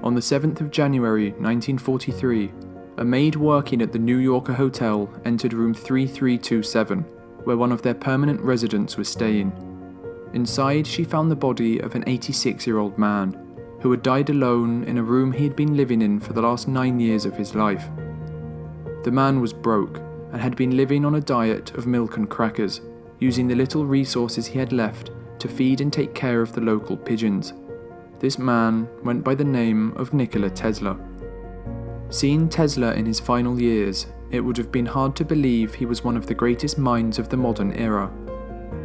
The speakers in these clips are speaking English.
On the 7th of January 1943, a maid working at the New Yorker Hotel entered room 3327, where one of their permanent residents was staying. Inside, she found the body of an 86-year-old man who had died alone in a room he had been living in for the last 9 years of his life. The man was broke and had been living on a diet of milk and crackers, using the little resources he had left to feed and take care of the local pigeons. This man went by the name of Nikola Tesla. Seeing Tesla in his final years, it would have been hard to believe he was one of the greatest minds of the modern era.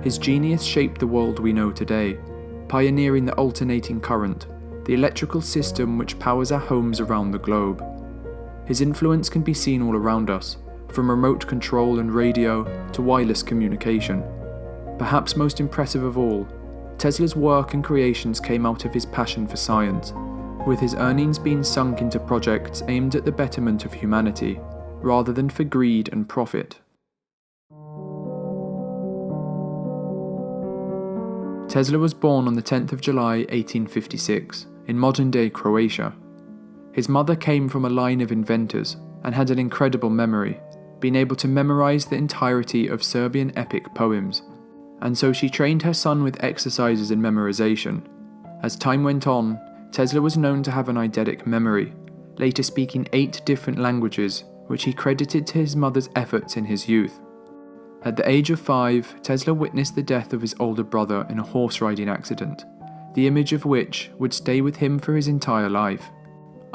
His genius shaped the world we know today, pioneering the alternating current, the electrical system which powers our homes around the globe. His influence can be seen all around us, from remote control and radio to wireless communication. Perhaps most impressive of all, Tesla's work and creations came out of his passion for science, with his earnings being sunk into projects aimed at the betterment of humanity, rather than for greed and profit. Tesla was born on the 10th of July 1856, in modern-day Croatia. His mother came from a line of inventors and had an incredible memory, being able to memorize the entirety of Serbian epic poems, and so she trained her son with exercises in memorization. As time went on, Tesla was known to have an eidetic memory, later speaking 8 different languages, which he credited to his mother's efforts in his youth. At the age of 5, Tesla witnessed the death of his older brother in a horse-riding accident, the image of which would stay with him for his entire life.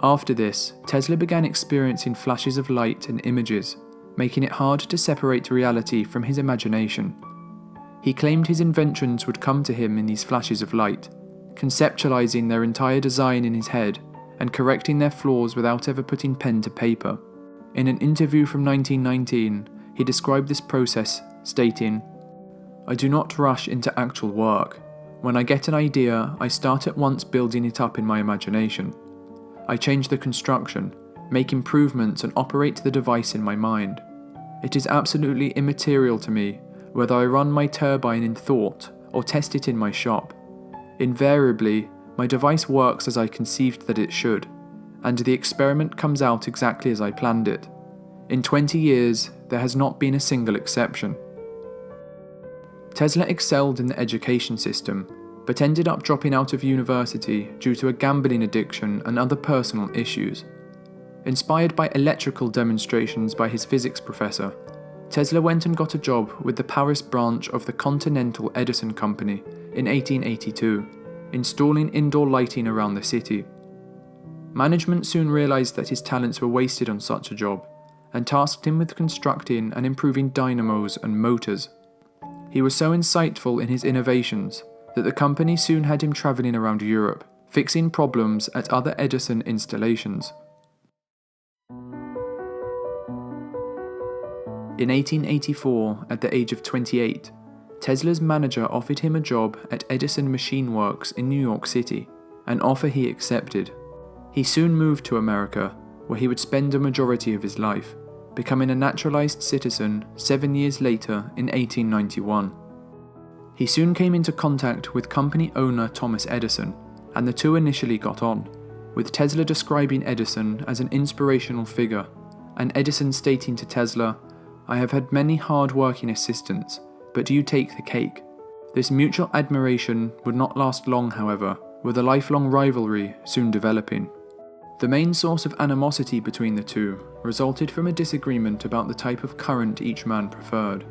After this, Tesla began experiencing flashes of light and images, making it hard to separate reality from his imagination. He claimed his inventions would come to him in these flashes of light, conceptualizing their entire design in his head and correcting their flaws without ever putting pen to paper. In an interview from 1919, he described this process, stating, "I do not rush into actual work. When I get an idea, I start at once building it up in my imagination. I change the construction, make improvements and operate the device in my mind. It is absolutely immaterial to me whether I run my turbine in thought or test it in my shop. Invariably, my device works as I conceived that it should, and the experiment comes out exactly as I planned it. In 20 years, there has not been a single exception." Tesla excelled in the education system, but ended up dropping out of university due to a gambling addiction and other personal issues. Inspired by electrical demonstrations by his physics professor, Tesla went and got a job with the Paris branch of the Continental Edison Company in 1882, installing indoor lighting around the city. Management soon realized that his talents were wasted on such a job, and tasked him with constructing and improving dynamos and motors. He was so insightful in his innovations that the company soon had him traveling around Europe, fixing problems at other Edison installations. In 1884, at the age of 28, Tesla's manager offered him a job at Edison Machine Works in New York City, an offer he accepted. He soon moved to America, where he would spend a majority of his life, becoming a naturalized citizen 7 years later in 1891. He soon came into contact with company owner Thomas Edison, and the two initially got on, with Tesla describing Edison as an inspirational figure, and Edison stating to Tesla, "I have had many hard-working assistants, but you take the cake." This mutual admiration would not last long, however, with a lifelong rivalry soon developing. The main source of animosity between the two resulted from a disagreement about the type of current each man preferred.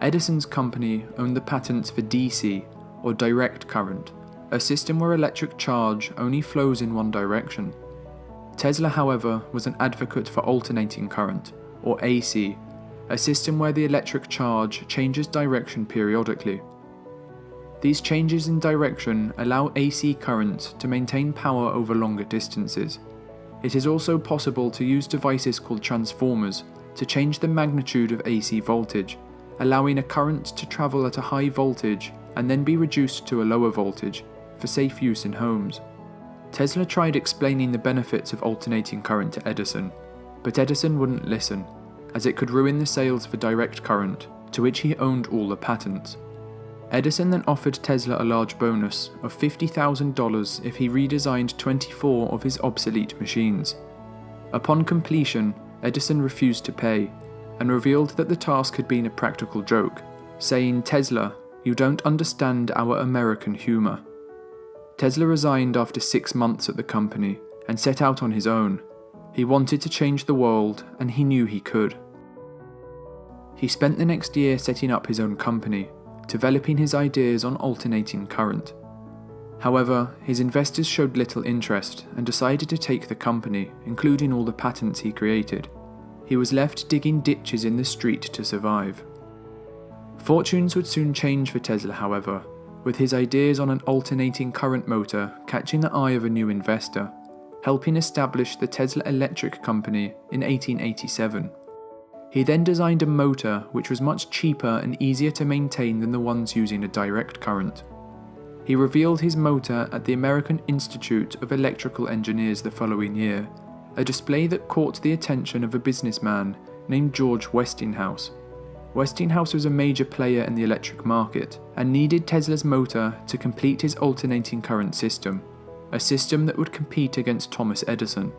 Edison's company owned the patents for DC, or direct current, a system where electric charge only flows in one direction. Tesla, however, was an advocate for alternating current, or AC, a system where the electric charge changes direction periodically. These changes in direction allow AC currents to maintain power over longer distances. It is also possible to use devices called transformers to change the magnitude of AC voltage, allowing a current to travel at a high voltage and then be reduced to a lower voltage for safe use in homes. Tesla tried explaining the benefits of alternating current to Edison, but Edison wouldn't listen, as it could ruin the sales for direct current, to which he owned all the patents. Edison then offered Tesla a large bonus of $50,000 if he redesigned 24 of his obsolete machines. Upon completion, Edison refused to pay and revealed that the task had been a practical joke, saying, "Tesla, you don't understand our American humor." Tesla resigned after 6 months at the company and set out on his own. He wanted to change the world, and he knew he could. He spent the next year setting up his own company, developing his ideas on alternating current. However, his investors showed little interest and decided to take the company, including all the patents he created. He was left digging ditches in the street to survive. Fortunes would soon change for Tesla, however, with his ideas on an alternating current motor catching the eye of a new investor, helping establish the Tesla Electric Company in 1887. He then designed a motor which was much cheaper and easier to maintain than the ones using a direct current. He revealed his motor at the American Institute of Electrical Engineers the following year, a display that caught the attention of a businessman named George Westinghouse. Westinghouse was a major player in the electric market and needed Tesla's motor to complete his alternating current system, a system that would compete against Thomas Edison.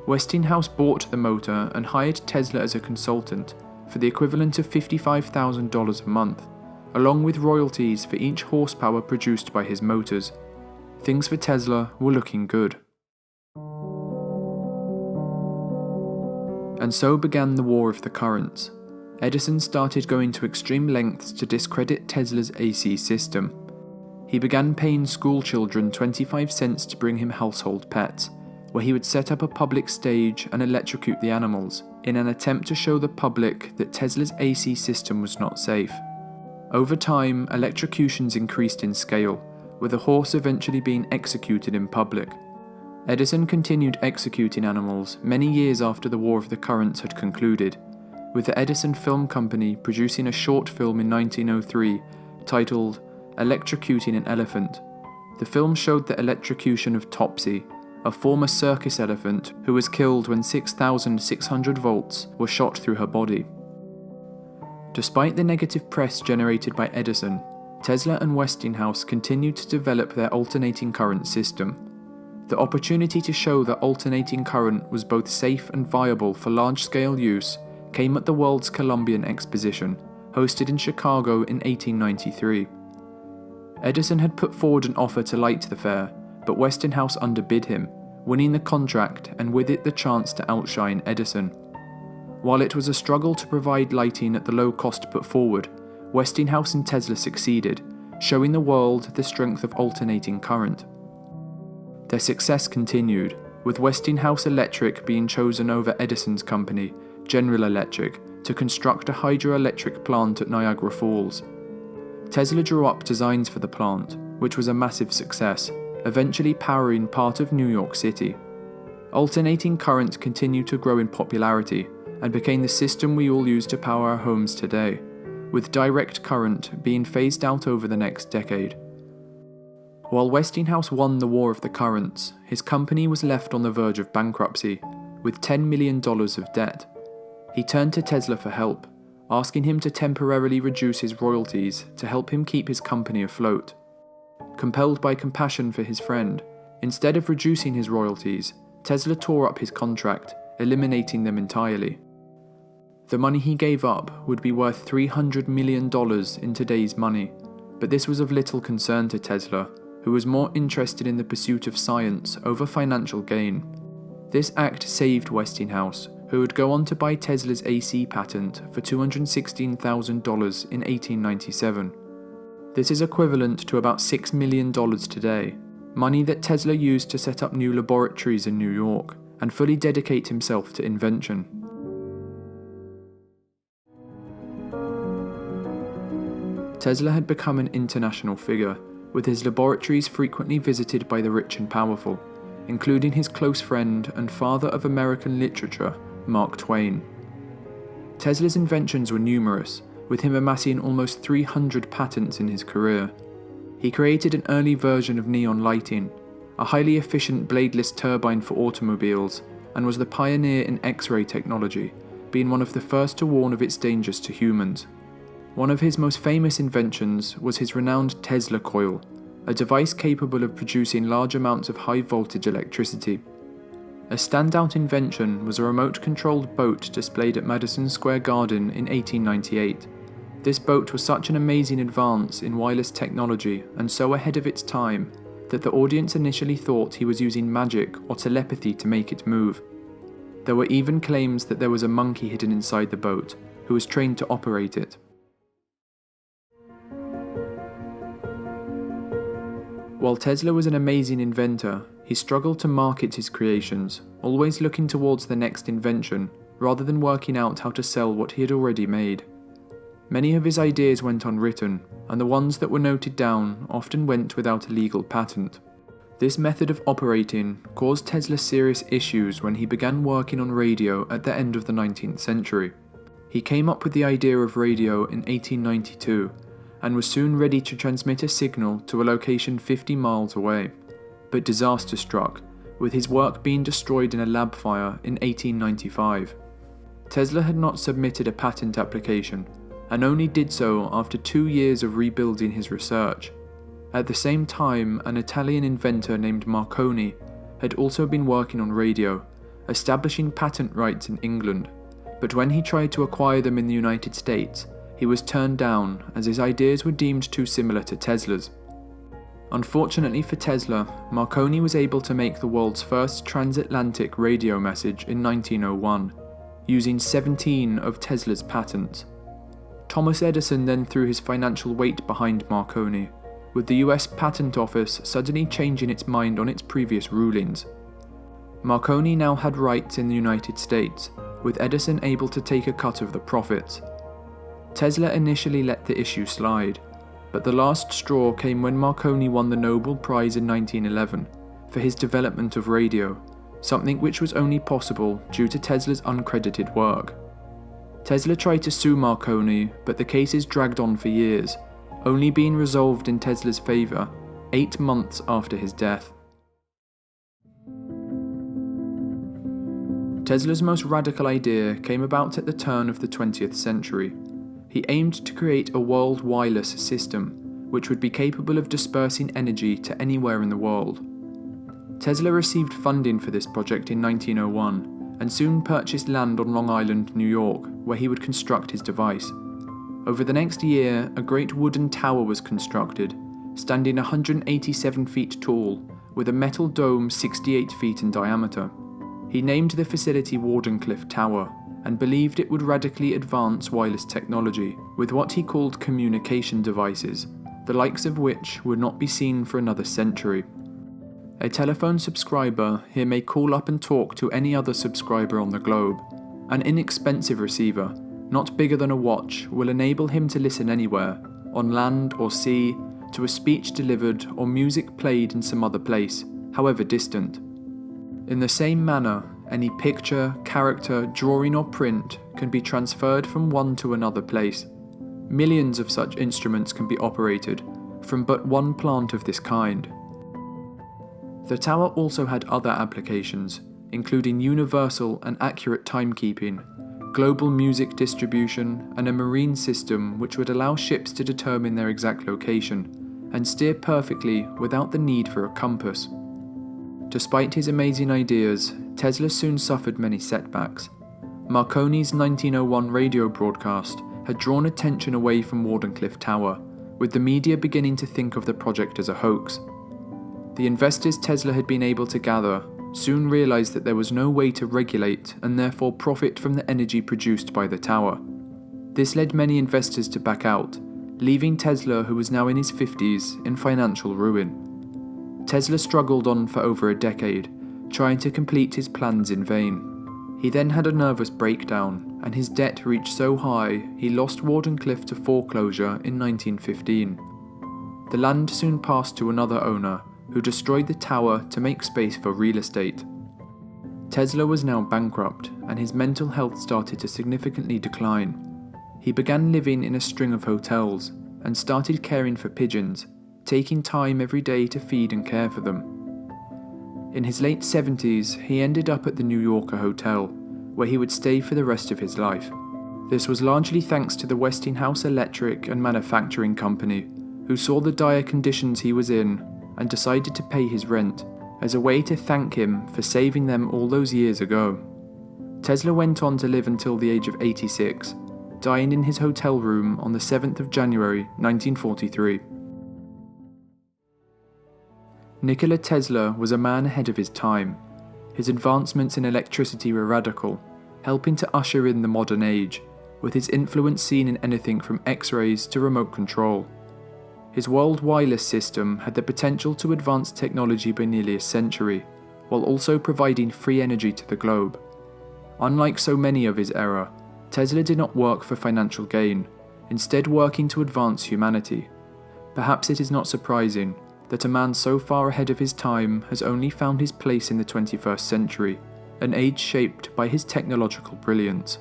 Westinghouse bought the motor and hired Tesla as a consultant for the equivalent of $55,000 a month, along with royalties for each horsepower produced by his motors. Things for Tesla were looking good. And so began the War of the Currents. Edison started going to extreme lengths to discredit Tesla's AC system. He began paying school children 25 cents to bring him household pets, where he would set up a public stage and electrocute the animals, in an attempt to show the public that Tesla's AC system was not safe. Over time, electrocutions increased in scale, with a horse eventually being executed in public. Edison continued executing animals many years after the War of the Currents had concluded, with the Edison Film Company producing a short film in 1903 titled Electrocuting an Elephant. The film showed the electrocution of Topsy, a former circus elephant who was killed when 6,600 volts were shot through her body. Despite the negative press generated by Edison, Tesla and Westinghouse continued to develop their alternating current system. The opportunity to show that alternating current was both safe and viable for large-scale use came at the World's Columbian Exposition, hosted in Chicago in 1893. Edison had put forward an offer to light the fair, but Westinghouse underbid him, winning the contract and with it the chance to outshine Edison. While it was a struggle to provide lighting at the low cost put forward, Westinghouse and Tesla succeeded, showing the world the strength of alternating current. Their success continued, with Westinghouse Electric being chosen over Edison's company, General Electric, to construct a hydroelectric plant at Niagara Falls. Tesla drew up designs for the plant, which was a massive success, eventually powering part of New York City. Alternating current continued to grow in popularity and became the system we all use to power our homes today, with direct current being phased out over the next decade. While Westinghouse won the War of the Currents, his company was left on the verge of bankruptcy, with $10 million of debt. He turned to Tesla for help, asking him to temporarily reduce his royalties to help him keep his company afloat. Compelled by compassion for his friend, instead of reducing his royalties, Tesla tore up his contract, eliminating them entirely. The money he gave up would be worth $300 million in today's money, but this was of little concern to Tesla, who was more interested in the pursuit of science over financial gain. This act saved Westinghouse, who would go on to buy Tesla's AC patent for $216,000 in 1897. This is equivalent to about $6 million today, money that Tesla used to set up new laboratories in New York and fully dedicate himself to invention. Tesla had become an international figure, with his laboratories frequently visited by the rich and powerful, including his close friend and father of American literature, Mark Twain. Tesla's inventions were numerous, with him amassing almost 300 patents in his career. He created an early version of neon lighting, a highly efficient bladeless turbine for automobiles, and was the pioneer in X-ray technology, being one of the first to warn of its dangers to humans. One of his most famous inventions was his renowned Tesla coil, a device capable of producing large amounts of high-voltage electricity. A standout invention was a remote-controlled boat displayed at Madison Square Garden in 1898. This boat was such an amazing advance in wireless technology and so ahead of its time that the audience initially thought he was using magic or telepathy to make it move. There were even claims that there was a monkey hidden inside the boat, who was trained to operate it. While Tesla was an amazing inventor, he struggled to market his creations, always looking towards the next invention, rather than working out how to sell what he had already made. Many of his ideas went unwritten, and the ones that were noted down often went without a legal patent. This method of operating caused Tesla serious issues when he began working on radio at the end of the 19th century. He came up with the idea of radio in 1892, and was soon ready to transmit a signal to a location 50 miles away. But disaster struck, with his work being destroyed in a lab fire in 1895. Tesla had not submitted a patent application, and only did so after 2 years of rebuilding his research. At the same time, an Italian inventor named Marconi had also been working on radio, establishing patent rights in England, but when he tried to acquire them in the United States, he was turned down as his ideas were deemed too similar to Tesla's. Unfortunately for Tesla, Marconi was able to make the world's first transatlantic radio message in 1901, using 17 of Tesla's patents. Thomas Edison then threw his financial weight behind Marconi, with the US Patent Office suddenly changing its mind on its previous rulings. Marconi now had rights in the United States, with Edison able to take a cut of the profits. Tesla initially let the issue slide, but the last straw came when Marconi won the Nobel Prize in 1911 for his development of radio, something which was only possible due to Tesla's uncredited work. Tesla tried to sue Marconi, but the cases dragged on for years, only being resolved in Tesla's favour 8 months after his death. Tesla's most radical idea came about at the turn of the 20th century. He aimed to create a world wireless system, which would be capable of dispersing energy to anywhere in the world. Tesla received funding for this project in 1901, and soon purchased land on Long Island, New York, where he would construct his device. Over the next year, a great wooden tower was constructed, standing 187 feet tall, with a metal dome 68 feet in diameter. He named the facility Wardenclyffe Tower, and believed it would radically advance wireless technology with what he called communication devices, the likes of which would not be seen for another century. A telephone subscriber here may call up and talk to any other subscriber on the globe. An inexpensive receiver, not bigger than a watch, will enable him to listen anywhere, on land or sea, to a speech delivered or music played in some other place, however distant. In the same manner, any picture, character, drawing or print can be transferred from one to another place. Millions of such instruments can be operated from but one plant of this kind. The tower also had other applications, including universal and accurate timekeeping, global music distribution, and a marine system which would allow ships to determine their exact location and steer perfectly without the need for a compass. Despite his amazing ideas, Tesla soon suffered many setbacks. Marconi's 1901 radio broadcast had drawn attention away from Wardenclyffe Tower, with the media beginning to think of the project as a hoax. The investors Tesla had been able to gather soon realized that there was no way to regulate and therefore profit from the energy produced by the tower. This led many investors to back out, leaving Tesla, who was now in his 50s, in financial ruin. Tesla struggled on for over a decade, trying to complete his plans in vain. He then had a nervous breakdown, and his debt reached so high he lost Wardenclyffe to foreclosure in 1915. The land soon passed to another owner, who destroyed the tower to make space for real estate. Tesla was now bankrupt, and his mental health started to significantly decline. He began living in a string of hotels, and started caring for pigeons, taking time every day to feed and care for them. In his late 70s, he ended up at the New Yorker Hotel, where he would stay for the rest of his life. This was largely thanks to the Westinghouse Electric and Manufacturing Company, who saw the dire conditions he was in and decided to pay his rent as a way to thank him for saving them all those years ago. Tesla went on to live until the age of 86, dying in his hotel room on the 7th of January 1943. Nikola Tesla was a man ahead of his time. His advancements in electricity were radical, helping to usher in the modern age, with his influence seen in anything from X-rays to remote control. His world wireless system had the potential to advance technology by nearly a century, while also providing free energy to the globe. Unlike so many of his era, Tesla did not work for financial gain, instead working to advance humanity. Perhaps it is not surprising that a man so far ahead of his time has only found his place in the 21st century, an age shaped by his technological brilliance.